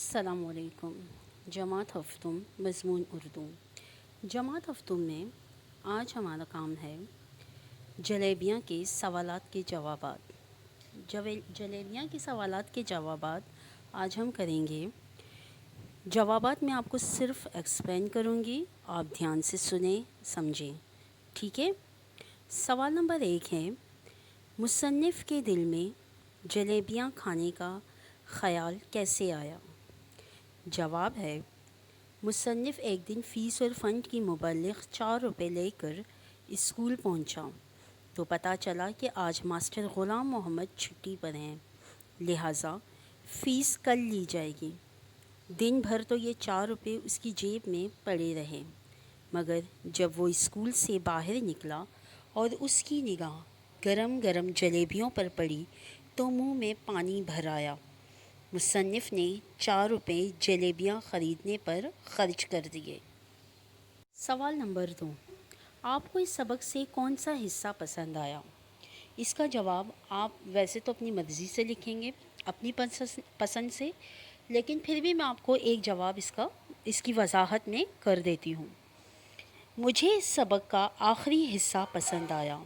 السلام علیکم۔ جماعت ہفتم مضمون اردو۔ جماعت ہفتم میں آج ہمارا کام ہے جلیبیاں کے سوالات کے جوابات۔ جلیبیاں کے سوالات کے جوابات آج ہم کریں گے۔ جوابات میں آپ کو صرف ایکسپلین کروں گی، آپ دھیان سے سنیں سمجھیں، ٹھیک ہے؟ سوال نمبر 1 ہے، مصنف کے دل میں جلیبیاں کھانے کا خیال کیسے آیا؟ جواب ہے، مصنف ایک دن فیس اور فنڈ کی مبلغ 4 روپے لے کر اسکول پہنچا تو پتہ چلا کہ آج ماسٹر غلام محمد چھٹی پر ہیں، لہٰذا فیس کل لی جائے گی۔ دن بھر تو یہ 4 روپے اس کی جیب میں پڑے رہے، مگر جب وہ اسکول سے باہر نکلا اور اس کی نگاہ گرم گرم جلیبیوں پر پڑی تو منہ میں پانی بھر آیا۔ مصنف نے 4 روپے جلیبیاں خریدنے پر خرچ کر دیے۔ سوال نمبر 2، آپ کو اس سبق سے کون سا حصہ پسند آیا؟ اس کا جواب آپ ویسے تو اپنی مرضی سے لکھیں گے، اپنی پسند سے، لیکن پھر بھی میں آپ کو ایک جواب اس کی وضاحت میں کر دیتی ہوں۔ مجھے اس سبق کا آخری حصہ پسند آیا،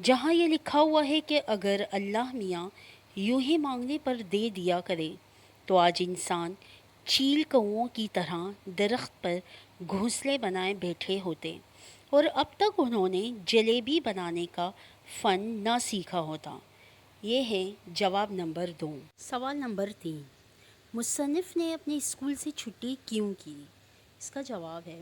جہاں یہ لکھا ہوا ہے کہ اگر اللہ میاں یوں ہی مانگنے پر دے دیا کرے تو آج انسان چیل کوؤں کی طرح درخت پر گھونسلے بنائے بیٹھے ہوتے اور اب تک انہوں نے جلیبی بنانے کا فن نہ سیکھا ہوتا۔ یہ ہے جواب نمبر 2۔ سوال نمبر 3، مصنف نے اپنے اسکول سے چھٹی کیوں کی؟ اس کا جواب ہے،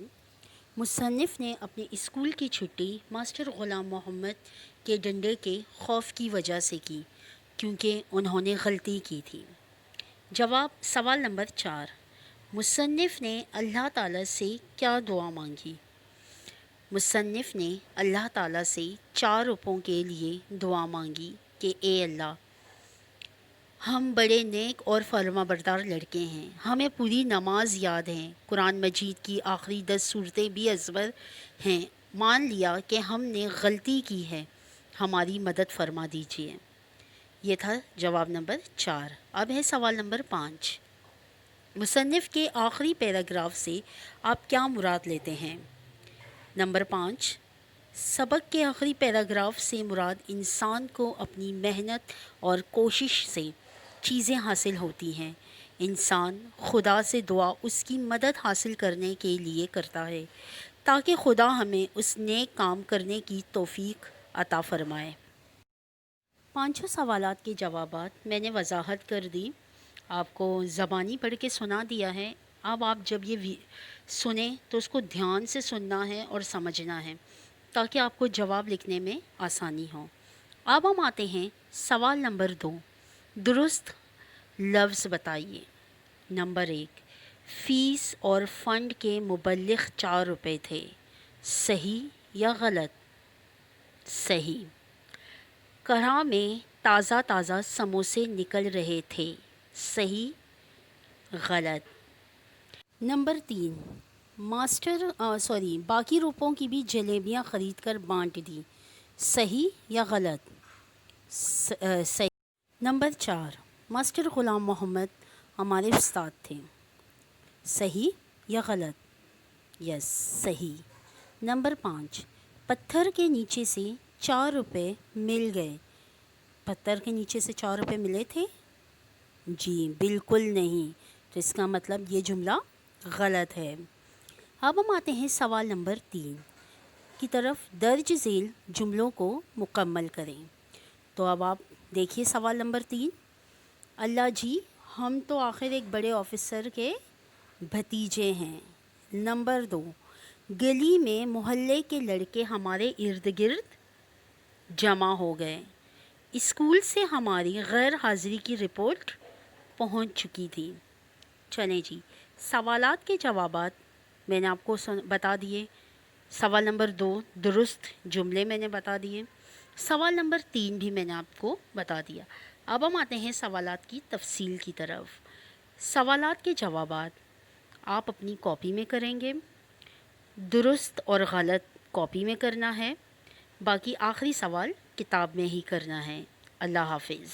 مصنف نے اپنے اسکول کی چھٹی ماسٹر غلام محمد کے ڈنڈے کے خوف کی وجہ سے کی، کیونکہ انہوں نے غلطی کی تھی۔ جواب سوال نمبر 4، مصنف نے اللہ تعالیٰ سے کیا دعا مانگی؟ مصنف نے اللہ تعالیٰ سے 4 روپوں کے لیے دعا مانگی کہ اے اللہ، ہم بڑے نیک اور فرما بردار لڑکے ہیں، ہمیں پوری نماز یاد ہے، قرآن مجید کی آخری 10 سورتیں بھی ازبر ہیں، مان لیا کہ ہم نے غلطی کی ہے، ہماری مدد فرما دیجیے۔ یہ تھا جواب نمبر 4۔ اب ہے سوال نمبر 5، مصنف کے آخری پیراگراف سے آپ کیا مراد لیتے ہیں؟ نمبر 5، سبق کے آخری پیراگراف سے مراد انسان کو اپنی محنت اور کوشش سے چیزیں حاصل ہوتی ہیں۔ انسان خدا سے دعا اس کی مدد حاصل کرنے کے لیے کرتا ہے تاکہ خدا ہمیں اس نیک کام کرنے کی توفیق عطا فرمائے۔ 5 سوالات کے جوابات میں نے وضاحت کر دی، آپ کو زبانی پڑھ کے سنا دیا ہے۔ اب آپ جب یہ سنیں تو اس کو دھیان سے سننا ہے اور سمجھنا ہے تاکہ آپ کو جواب لکھنے میں آسانی ہو۔ اب ہم آتے ہیں سوال نمبر 2، درست لفظ بتائیے۔ نمبر 1، فیس اور فنڈ کے مبلغ 4 روپے تھے، صحیح یا غلط؟ صحیح۔ کڑھا میں تازہ تازہ سموسے نکل رہے تھے، صحیح، غلط؟ نمبر 3، باقی روپوں کی بھی جلیبیاں خرید کر بانٹ دی، صحیح یا غلط؟ صحیح۔ نمبر 4، ماسٹر غلام محمد ہمارے استاد تھے، صحیح یا غلط؟ یس، صحیح۔ نمبر 5، پتھر کے نیچے سے 4 روپے مل گئے، پتھر کے نیچے سے 4 روپے ملے تھے؟ جی بالکل نہیں، تو اس کا مطلب یہ جملہ غلط ہے۔ اب ہم آتے ہیں سوال نمبر 3 کی طرف، درج ذیل جملوں کو مکمل کریں۔ تو اب آپ دیکھیے سوال نمبر 3، اللہ جی، ہم تو آخر ایک بڑے آفیسر کے بھتیجے ہیں۔ نمبر 2، گلی میں محلے کے لڑکے ہمارے ارد گرد جمع ہو گئے، اسکول سے ہماری غیر حاضری کی رپورٹ پہنچ چکی تھی۔ چلیں جی، سوالات کے جوابات میں نے آپ کو بتا دیے۔ سوال نمبر 2 درست جملے میں نے بتا دیے، سوال نمبر 3 بھی میں نے آپ کو بتا دیا۔ اب ہم آتے ہیں سوالات کی تفصیل کی طرف۔ سوالات کے جوابات آپ اپنی کاپی میں کریں گے، درست اور غلط کاپی میں کرنا ہے، باقی آخری سوال کتاب میں ہی کرنا ہے۔ اللہ حافظ۔